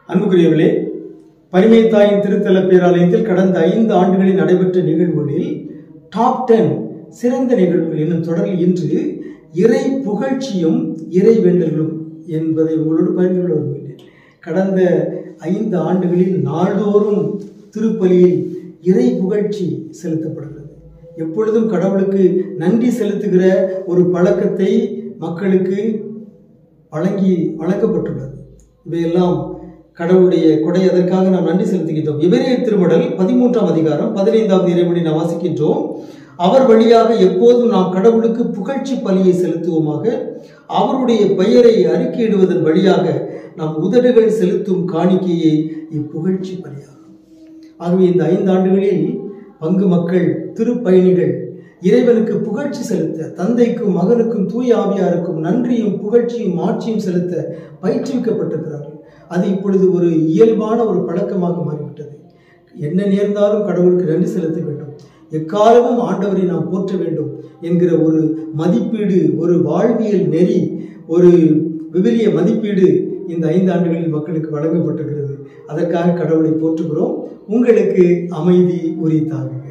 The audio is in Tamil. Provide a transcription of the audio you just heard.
அன்புக்குரியவர்களே, பரிமை தாயின் திருத்தல பேராலயத்தில் கடந்த 5 ஆண்டுகளில் நடைபெற்ற நிகழ்வுகளில் டாப் 10 சிறந்த நிகழ்வுகள் என்னும் தொடரில் இன்று இறை புகழ்ச்சியும் இறை வேண்டல்களும் என்பதை உங்களோடு பகிர்ந்து கொள்ள விரும்புகிறேன். கடந்த 5 ஆண்டுகளில் நாள்தோறும் திருப்பலியில் இறை புகழ்ச்சி செலுத்தப்படுகிறது. எப்பொழுதும் கடவுளுக்கு நன்றி செலுத்துகிற ஒரு பழக்கத்தை மக்களுக்கு வழங்கப்பட்டுள்ளது. இவையெல்லாம் கடவுளுடைய கொடை. அதற்காக நாம் நன்றி செலுத்துகின்றோம். எபிரேயர் திருமடல் 13ஆம் அதிகாரம் 15வது இறைமொழி நாம் வாசிக்கின்றோம். அவர் வழியாக எப்போதும் நாம் கடவுளுக்கு புகழ்ச்சி பலியை செலுத்துவோமாக. அவருடைய பெயரை அறிக்கையிடுவதன் வழியாக நாம் உதடுகள் செலுத்தும் காணிக்கையை இப்புகழ்ச்சி பலியாகும். ஆகவே இந்த 5 ஆண்டுகளில் பங்கு மக்கள், திருப்பயணிகள் இறைவனுக்கு புகழ்ச்சி செலுத்த, தந்தைக்கும் மகனுக்கும் தூய ஆவியாருக்கும் நன்றியும் புகழ்ச்சியும் ஆட்சியும் செலுத்த பயிற்றுவிக்கப்பட்டிருக்கிறார்கள். அது இப்பொழுது ஒரு இயல்பான ஒரு பழக்கமாக மாறிவிட்டது. என்ன நேர்ந்தாலும் கடவுளுக்கு நன்றி செலுத்த வேண்டும், எக்காலமும் ஆண்டவரை நாம் போற்ற வேண்டும் என்கிற ஒரு மதிப்பீடு, ஒரு வாழ்வியல் நெறி, ஒரு விவிலிய மதிப்பீடு இந்த 5 ஆண்டுகளில் மக்களுக்கு வழங்கப்பட்டிருக்கிறது. அதற்காக கடவுளை போற்றுகிறோம். உங்களுக்கு அமைதி உரித்தாகுக.